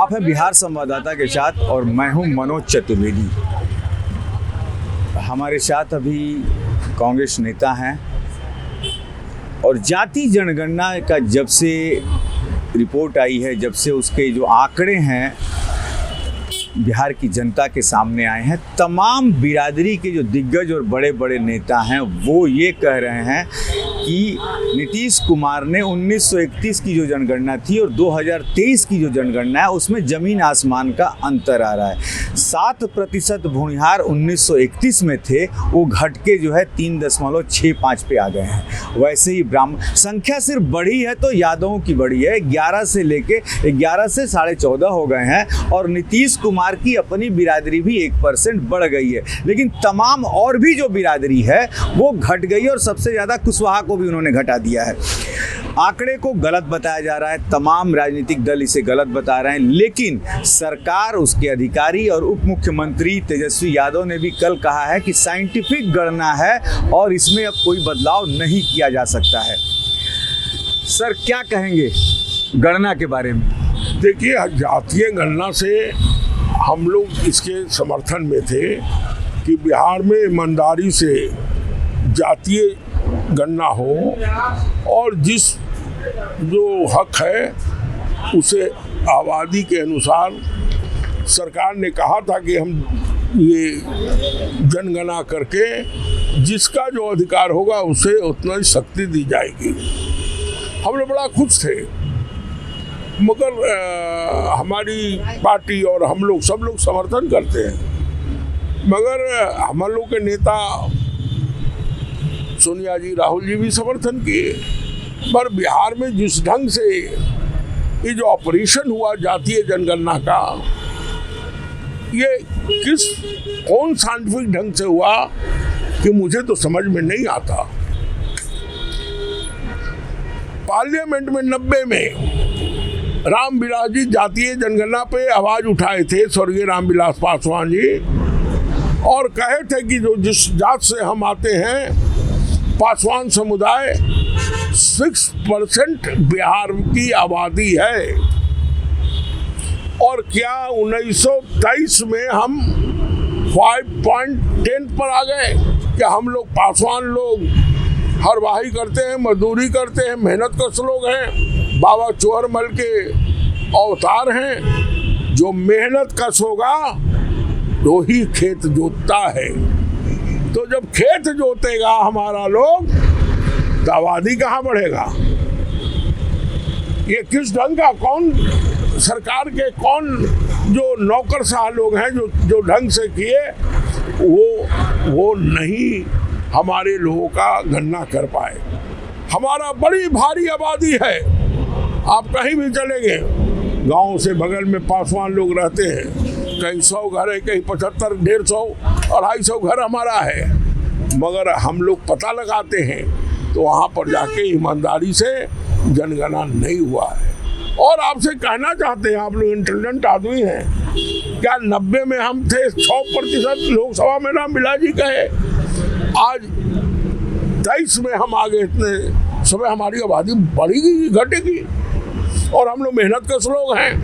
आप हैं बिहार संवाददाता के साथ और मैं हूं मनोज चतुर्वेदी। हमारे साथ अभी कांग्रेस नेता हैं और जाति जनगणना का जब से रिपोर्ट आई है, जब से उसके जो आंकड़े हैं बिहार की जनता के सामने आए हैं, तमाम बिरादरी के जो दिग्गज और बड़े बड़े नेता हैं वो ये कह रहे हैं कि नीतीश कुमार ने 1931 की जो जनगणना थी और 2023 की जो जनगणना है उसमें ज़मीन आसमान का अंतर आ रहा है। 7% भूमिहार 1931 में थे, वो घट के जो है 3.65 पे आ गए हैं। वैसे ही ब्राह्मण संख्या सिर्फ बढ़ी है तो यादवों की बढ़ी है, 11 से 14.5 हो गए हैं और नीतीश कुमार की अपनी बिरादरी भी 1% बढ़ गई है, लेकिन तमाम और भी जो बिरादरी है वो घट गई और सबसे ज़्यादा कुशवाहा को भी उन्होंने घटा दिया है। आंकड़े को गलत बताया जा रहा है, तमाम राजनीतिक दल इसे गलत बता रहे हैं, लेकिन सरकार, उसके अधिकारी और उप मुख्यमंत्री तेजस्वी यादव ने भी कल कहा है कि साइंटिफिक गणना है और इसमें अब कोई बदलाव नहीं किया जा सकता है। सर, क्या कहेंगे गणना के बारे में? देखिए, जातीय गणना से हम लोग इसके समर्थन में थे कि बिहार में ईमानदारी से जातीय गणना हो और जिस जो हक है उसे आबादी के अनुसार सरकार ने कहा था कि हम ये जनगणना करके जिसका जो अधिकार होगा उसे उतना ही शक्ति दी जाएगी। हम लोग बड़ा खुश थे, मगर हमारी पार्टी और हम लोग सब लोग समर्थन करते हैं, मगर हम लोग के नेता सोनिया जी, राहुल जी भी समर्थन किए। पर बिहार में जिस ढंग से ये जो ऑपरेशन हुआ जातीय जनगणना का, ये कौन साइंटिफिक ढंग से हुआ कि मुझे तो समझ में नहीं आता। पार्लियामेंट में 90 में रामविलास जी जातीय जनगणना पे आवाज उठाए थे, स्वर्गीय रामविलास पासवान जी, और कहे थे कि जो जिस जात से हम आते हैं, पासवान समुदाय 6% बिहार की आबादी है और क्या 1923 में हम 5.10 पर आ गए। क्या हम लोग पासवान लोग हरवाही करते हैं, मजदूरी करते हैं, मेहनत कश लोग हैं, बाबा चोहरमल के अवतार हैं। जो मेहनत कश होगा तो ही खेत जोतता है, तो जब खेत जोतेगा हमारा लोग तो आबादी कहाँ बढ़ेगा। ये किस ढंग का, कौन सरकार के कौन जो नौकरशाह लोग हैं जो ढंग से किए वो नहीं हमारे लोगों का गणना कर पाए। हमारा बड़ी भारी आबादी है, आप कहीं भी चलेंगे, गांव से बगल में पासवान लोग रहते हैं, कहीं 100 घर है, कहीं 75, 150, 250 घर हमारा है, मगर हम लोग पता लगाते हैं तो वहाँ पर जाके ईमानदारी से जनगणना नहीं हुआ है। और आपसे कहना चाहते हैं, आप लोग इंटेलिजेंट आदमी हैं, क्या 90 में हम थे 100% लोकसभा में रामविलास जी कहे, आज 23 में हम आगे, इतने समय हमारी आबादी बढ़ेगी घटेगी और हम लोग मेहनत कश लोग हैं।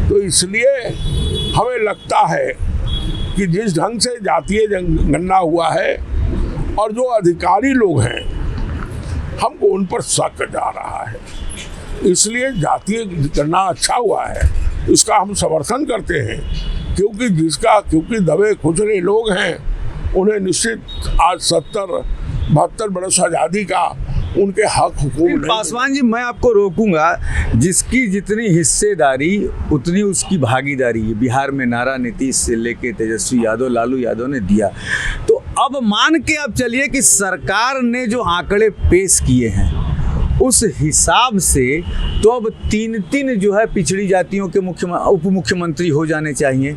तो इसलिए हमें लगता है कि जिस ढंग से जातीय जनगणना हुआ है और जो अधिकारी लोग हैं, हमको उन पर शक जा रहा है, इसलिए जातीय गणना अच्छा हुआ है, इसका हम समर्थन करते हैं। क्योंकि दबे खुचरे लोग हैं, उन्हें निश्चित आज 70-72 बरस आज़ादी का उनके हक हुकूम नहीं। पासवान जी, मैं आपको रोकूंगा, जिसकी जितनी हिस्सेदारी उतनी उसकी भागीदारी। बिहार में नारा नीतीश से लेके तेजस्वी यादव, लालू यादव ने दिया, तो अब मान के आप चलिए कि सरकार ने जो आंकड़े पेश किए हैं उस हिसाब से तो अब 3 जो है पिछड़ी जातियों के उप मुख्यमंत्री हो जाने चाहिए,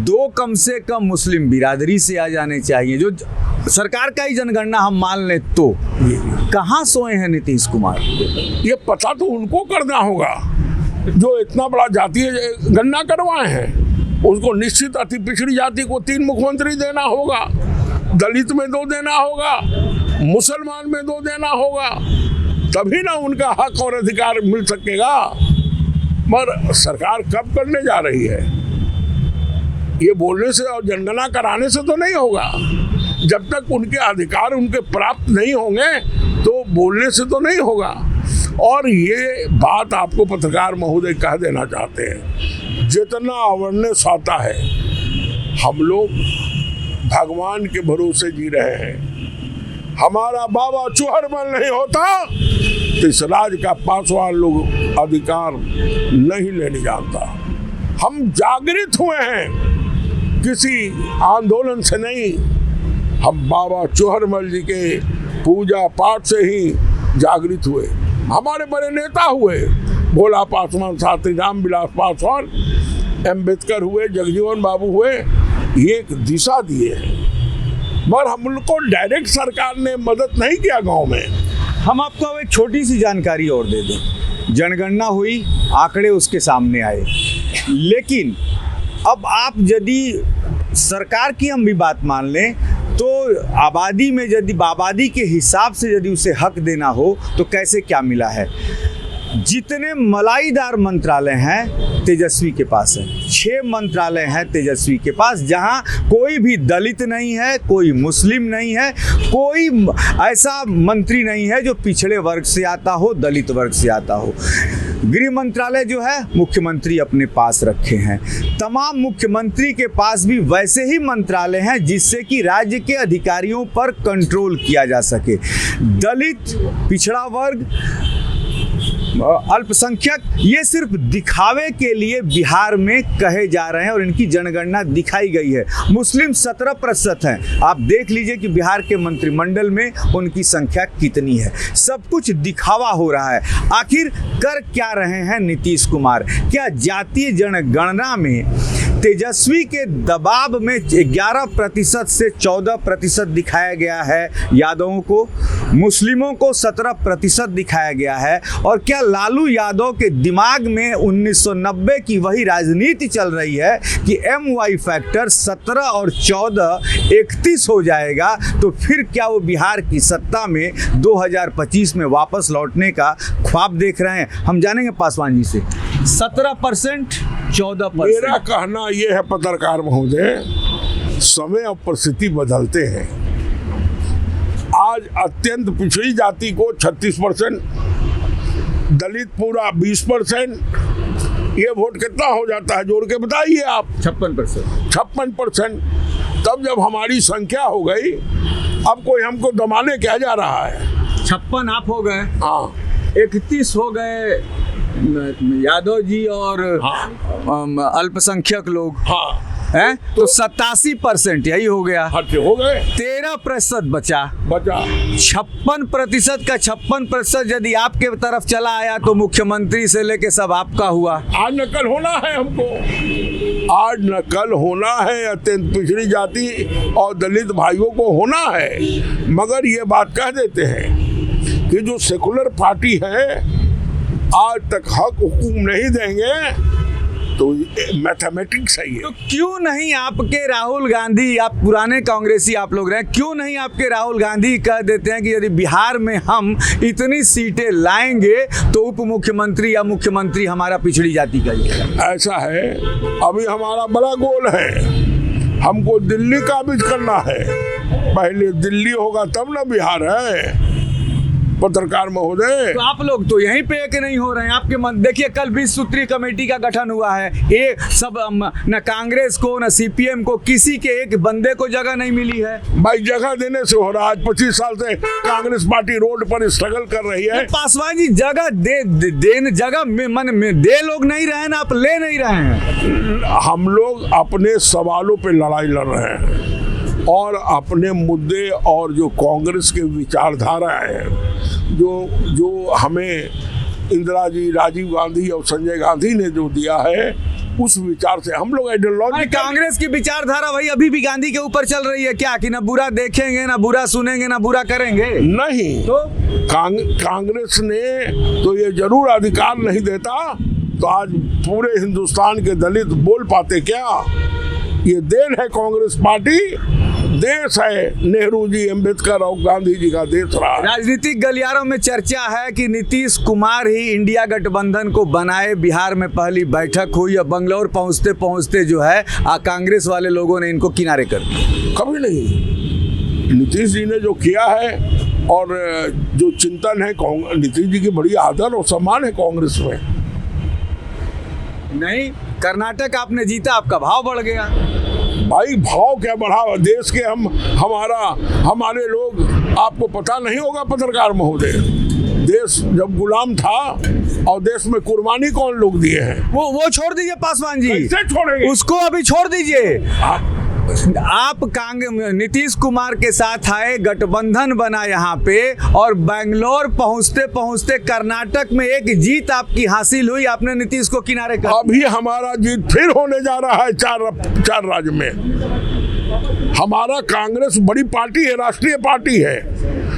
2 कम से कम मुस्लिम बिरादरी से आ जाने चाहिए। जो सरकार का ही जनगणना हम मान लें तो कहाँ सोए हैं नीतीश कुमार? ये पता तो उनको करना होगा जो इतना बड़ा जातीय गणना करवाए हैं। उसको निश्चित अति पिछड़ी जाति को 3 मुख्यमंत्री देना होगा, दलित में 2 देना होगा, मुसलमान में 2 देना होगा, तभी ना उनका हक और अधिकार मिल सकेगा। मगर सरकार कब करने जा रही है? ये बोलने से और जनगणना कराने से तो नहीं होगा। जब तक उनके अधिकार उनके प्राप्त नहीं होंगे तो बोलने से तो नहीं होगा। और ये बात आपको पत्रकार महोदय कह देना चाहते हैं, जितना अवेयरनेस आता है, हम लोग भगवान के भरोसे जी रहे हैं। हमारा बाबा चूहड़मल नहीं होता तो इस राज का पासवान लोग अधिकार नहीं लेने जानता। हम जागृत हुए हैं, किसी आंदोलन से नहीं। हम बाबा चूहड़मल जी के पूजा पाठ से ही जागृत हुए। हमारे बड़े नेता हुए, भोला पासवान, शास्त्री रामविलास पासवान, अम्बेडकर हुए, जगजीवन बाबू हुए, ये एक दिशा दिए हैं। मगर हम लोग को डायरेक्ट सरकार ने मदद नहीं किया गांव में। हम आपको अब एक छोटी सी जानकारी और दे दें। जनगणना हुई, आंकड़े उसके सामने आए, लेकिन अब आप यदि सरकार की हम भी बात मान लें तो आबादी में यदि आबादी के हिसाब से यदि उसे हक देना हो तो कैसे क्या मिला है? जितने मलाईदार मंत्रालय हैं तेजस्वी के पास है। 6 मंत्रालय हैं तेजस्वी के पास, जहां कोई भी दलित नहीं है, कोई मुस्लिम नहीं है, कोई ऐसा मंत्री नहीं है जो पिछड़े वर्ग से आता हो, दलित वर्ग से आता हो। गृह मंत्रालय जो है मुख्यमंत्री अपने पास रखे हैं। तमाम मुख्यमंत्री के पास भी वैसे ही मंत्रालय हैं जिससे कि राज्य के अधिकारियों पर कंट्रोल किया जा सके। दलित, पिछड़ा वर्ग, अल्पसंख्यक, ये सिर्फ दिखावे के लिए बिहार में कहे जा रहे हैं और इनकी जनगणना दिखाई गई है। मुस्लिम 17% हैं। आप देख लीजिए कि बिहार के मंत्रिमंडल में उनकी संख्या कितनी है। सब कुछ दिखावा हो रहा है। आखिर कर क्या रहे हैं नीतीश कुमार? क्या जातीय जनगणना में तेजस्वी के दबाव में 11% से 14% दिखाया गया है यादवों को, मुस्लिमों को 17% दिखाया गया है? और क्या लालू यादव के दिमाग में 1990 की वही राजनीति चल रही है कि MY फैक्टर 17 और 14 31 हो जाएगा तो फिर क्या वो बिहार की सत्ता में 2025 में वापस लौटने का ख्वाब देख रहे हैं? हम जानेंगे पासवान जी से। 17%, 14%। मेरा कहना ये है पत्रकार महोदय, समय और परिस्थिति बदलते हैं। आज अत्यंत पिछड़ी जाति को 36%, दलित पूरा 20%, ये वोट कितना हो जाता है जोड़ के बताइए आप? 56%। तब जब हमारी संख्या हो गई, अब कोई हमको दबाने क्या जा रहा है? 56 आप हो गए, हाँ, 31 हो गए यादव जी और हाँ, अल्पसंख्यक लोग, हाँ, हैं तो 87% यही हो गया। हट हो गए, 13% बचा। 56% का 56% यदि आपके तरफ चला आया तो मुख्यमंत्री से लेके सब आपका हुआ। आज नकल होना है हमको, आज नकल होना है। अत्यंत पिछड़ी जाति और दलित भाइयों को होना है। मगर ये बात कह देते हैं कि जो सेकुलर पार्टी है आज तक हक हुकूम नहीं देंगे तो मैथमेटिक्स है ये। तो क्यों नहीं आपके राहुल गांधी, आप पुराने कांग्रेसी आप लोग रहे, क्यों नहीं आपके राहुल गांधी कह देते हैं कि यदि बिहार में हम इतनी सीटें लाएंगे तो उप मुख्यमंत्री या मुख्यमंत्री हमारा पिछड़ी जाति का ही है? ऐसा है, अभी हमारा बड़ा गोल है, हमको दिल्ली काबिज करना है। पहले दिल्ली होगा तब ना बिहार है पत्रकार महोदय। तो आप लोग तो यहीं पे एक नहीं हो रहे हैं। आपके मन देखिए, कल 20 सूत्रीय कमेटी का गठन हुआ है। ये सब न कांग्रेस को न CPM को किसी के एक बंदे को जगह नहीं मिली है। भाई जगह देने से हो रहा है। आज 25 साल से कांग्रेस पार्टी रोड पर स्ट्रगल कर रही है। पासवान जी जगह दे जगह में मन में दे लोग नहीं रहे ना, आप ले नहीं रहे हैं। हम लोग अपने सवालों पे लड़ाई लड़ रहे हैं और अपने मुद्दे और जो कांग्रेस के विचारधारा है, जो हमें इंदिरा जी, राजीव गांधी और संजय गांधी ने जो दिया है, उस विचार से हम लोग आइडियोलॉजी। कांग्रेस की विचारधारा वही अभी भी गांधी के ऊपर चल रही है क्या, कि ना बुरा देखेंगे, ना बुरा सुनेंगे, ना बुरा करेंगे? नहीं, तो कांग्रेस ने तो ये जरूर अधिकार नहीं देता तो आज पूरे हिंदुस्तान के दलित बोल पाते क्या? ये देन है कांग्रेस पार्टी देश है, नेहरू जी, अम्बेडकर और गांधी जी का देश रहा है। राजनीतिक गलियारों में चर्चा है कि नीतीश कुमार ही इंडिया गठबंधन को बनाए। बिहार में पहली बैठक हुई और बंगलौर पहुंचते पहुंचते जो है कांग्रेस वाले लोगों ने इनको किनारे कर दिया। कभी नहीं। नीतीश जी ने जो किया है और जो चिंतन है, नीतीश जी की बड़ी आदर और सम्मान है कांग्रेस में। नहीं, कर्नाटक आपने जीता, आपका भाव बढ़ गया। भाई भाव क्या बढ़ा, देश के हमारे लोग, आपको पता नहीं होगा पत्रकार महोदय, देश जब गुलाम था और देश में कुर्बानी कौन लोग दिए हैं, वो छोड़ दीजिए पासवान जी, कैसे छोड़ेंगे उसको, अभी छोड़ दीजिए। आप नीतीश कुमार के साथ आए, गठबंधन बना यहाँ पे, और बेंगलोर पहुंचते पहुंचते कर्नाटक में एक जीत आपकी हासिल हुई, आपने नीतीश को किनारे कर। अभी हमारा जीत फिर होने जा रहा है चार राज्य में। हमारा कांग्रेस बड़ी पार्टी है, राष्ट्रीय पार्टी है।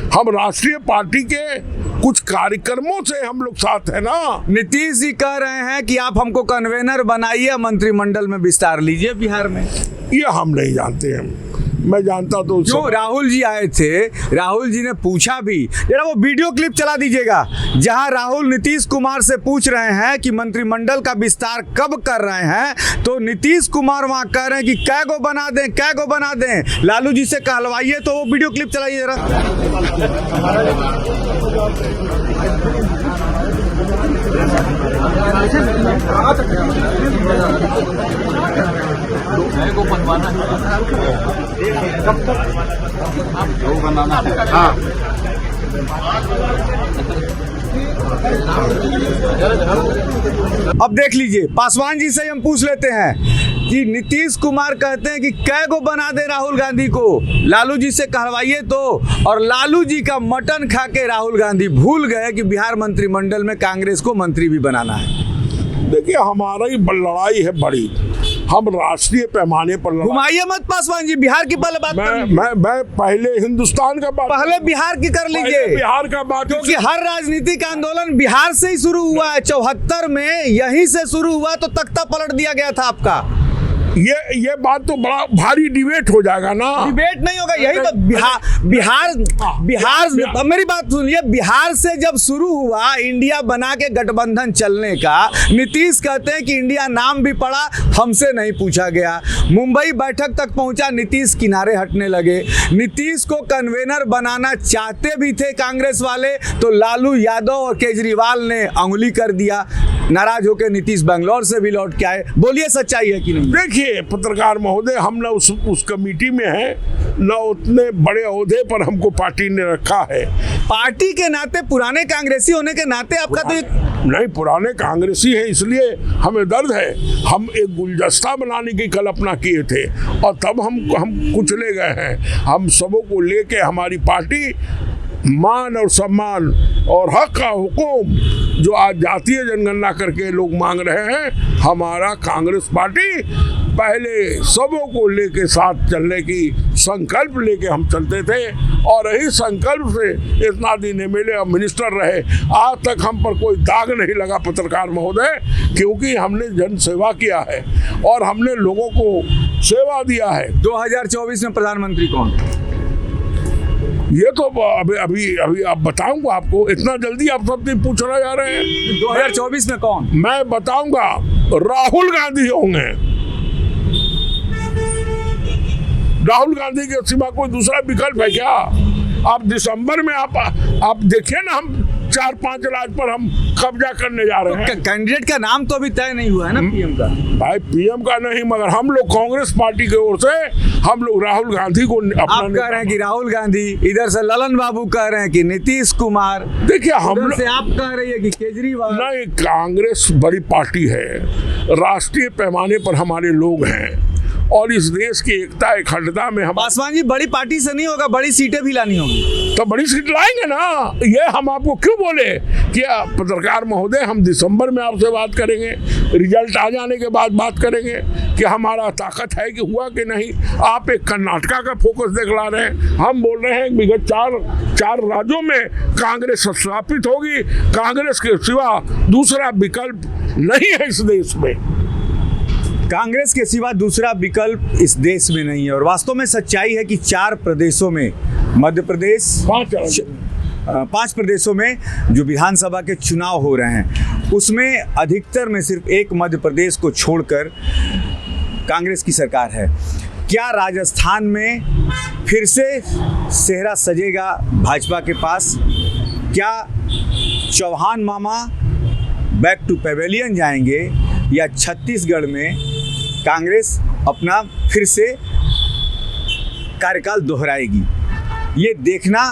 हम राष्ट्रीय पार्टी के कुछ कार्यक्रमों से हम लोग साथ है ना। नीतीश जी कह रहे हैं कि आप हमको कन्वेनर बनाइए, मंत्रिमंडल में विस्तार लीजिए बिहार में। ये हम नहीं जानते हैं, मैं जानता तो जो राहुल जी आए थे, राहुल जी ने पूछा भी, जरा वो वीडियो क्लिप चला दीजिएगा जहां राहुल नीतीश कुमार से पूछ रहे हैं कि मंत्रिमंडल का विस्तार कब कर रहे हैं, तो नीतीश कुमार वहां कह रहे हैं कि कै गो बना दें, लालू जी से कहलवाइए। तो वो वीडियो क्लिप चलाइए जरा। को बनवाना कब तक वो बनाना है। हाँ, अब देख लीजिए, पासवान जी से हम पूछ लेते हैं कि नीतीश कुमार कहते हैं कि कै गो बना दे राहुल गांधी को, लालू जी से कहलवाइए तो, और लालू जी का मटन खा के राहुल गांधी भूल गए कि बिहार मंत्रिमंडल में कांग्रेस को मंत्री भी बनाना है। देखिए, हमारा ही लड़ाई है बड़ी, हम राष्ट्रीय पैमाने पर घुमाइए मत पासवान जी, बिहार की पहले बात मैं पहले हिंदुस्तान का बात, पहले बिहार की कर लीजिए, बिहार का बात, क्योंकि हर राजनीतिक आंदोलन बिहार से ही शुरू हुआ है। 74 में यहीं से शुरू हुआ, तो तख्ता पलट दिया गया था आपका। ये बात तो बड़ा भारी डिबेट हो जाएगा ना। डिबेट नहीं होगा, यही तो बिहार मेरी बात सुनिए, बिहार से जब शुरू हुआ इंडिया बना के गठबंधन चलने का, नीतीश कहते हैं कि इंडिया नाम भी पड़ा, हमसे नहीं पूछा गया। मुंबई बैठक तक पहुंचा, नीतीश किनारे हटने लगे। नीतीश को कन्वेनर बनाना चाहते भी थे कांग्रेस वाले, तो लालू यादव और केजरीवाल ने अंगुली कर दिया। नाराज होकर नीतीश बेंगलोर से भी लौट के आए। बोलिए, सच्चाई है कि नहीं? देखिए पत्रकार महोदय, हम न उस कमेटी में हैं, न उतने बड़े ओहदे पर हमको पार्टी ने रखा है। पार्टी के नाते, पुराने कांग्रेसी होने के नाते आपका तो नहीं, पुराने कांग्रेसी है इसलिए हमें दर्द है। हम एक गुलदस्ता बनाने की कल्पना किए थे और तब हम कुचले गए हैं। हम सबों को लेके हमारी पार्टी मान और सम्मान और हक का हुकुम जो आज जातीय जनगणना करके लोग मांग रहे हैं, हमारा कांग्रेस पार्टी पहले सबों को लेके साथ चलने की संकल्प लेके हम चलते थे, और यही संकल्प से इतना दिन एमएलए और मिनिस्टर रहे। आज तक हम पर कोई दाग नहीं लगा पत्रकार महोदय, क्योंकि हमने जन सेवा किया है और हमने लोगों को सेवा दिया है। 2024 में प्रधानमंत्री कौन? ये तो अभी आप बताऊंगा आपको, इतना जल्दी आप सब पूछना जा रहे हैं। 2024 में कौन? मैं बताऊंगा, राहुल गांधी होंगे। राहुल गांधी के सिवा कोई दूसरा विकल्प है क्या? आप दिसंबर में आप देखिए ना, हम 4-5 राज्य पर हम कब्जा करने जा रहे हैं। कैंडिडेट का नाम तो अभी तय नहीं हुआ है ना पीएम का। भाई पीएम का नहीं, मगर हम लोग कांग्रेस पार्टी की ओर से हम लोग राहुल गांधी को आप कह रहे हैं कि राहुल गांधी, इधर से ललन बाबू कह रहे हैं कि नीतीश कुमार, देखिए हम से आप कह रही है कि केजरीवाल। नहीं, कांग्रेस बड़ी पार्टी है, राष्ट्रीय पैमाने पर हमारे लोग हैं और इस देश की एकता अखंडता में हम। पासवान जी, बड़ी पार्टी से नहीं होगा, बड़ी सीटें भी लानी होंगी। तो बड़ी सीट लाएंगे ना, ये हम आपको क्यों बोले कि पत्रकार महोदय, हम दिसंबर में आपसे बात करेंगे, रिजल्ट आ जाने के बाद बात करेंगे कि हमारा ताकत है कि हुआ कि नहीं। आप एक कर्नाटका का फोकस दिखला रहे हैं, हम बोल रहे हैं विगत चार राज्यों में कांग्रेस स्थापित होगी, कांग्रेस के सिवा दूसरा विकल्प नहीं है इस देश में। कांग्रेस के सिवा दूसरा विकल्प इस देश में नहीं है और वास्तव में सच्चाई है कि 4 प्रदेशों में, मध्य प्रदेश, 5 प्रदेशों में जो विधानसभा के चुनाव हो रहे हैं उसमें अधिकतर में सिर्फ एक मध्य प्रदेश को छोड़कर कांग्रेस की सरकार है। क्या राजस्थान में फिर से सेहरा सजेगा भाजपा के पास? क्या चौहान मामा बैक टू पेवेलियन जाएंगे या छत्तीसगढ़ में कांग्रेस अपना फिर से कार्यकाल दोहराएगी? ये देखना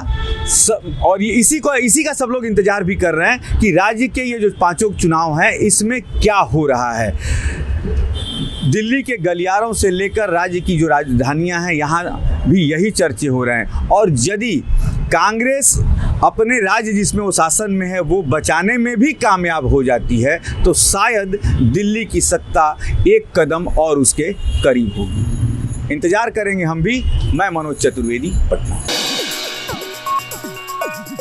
और ये इसी का सब लोग इंतजार भी कर रहे हैं कि राज्य के ये जो 5 चुनाव हैं इसमें क्या हो रहा है। दिल्ली के गलियारों से लेकर राज्य की जो राजधानियां हैं यहाँ भी यही चर्चे हो रहे हैं और यदि कांग्रेस अपने राज्य जिसमें वो शासन में है वो बचाने में भी कामयाब हो जाती है तो शायद दिल्ली की सत्ता एक कदम और उसके करीब होगी। इंतजार करेंगे हम भी। मैं मनोज चतुर्वेदी, पटना।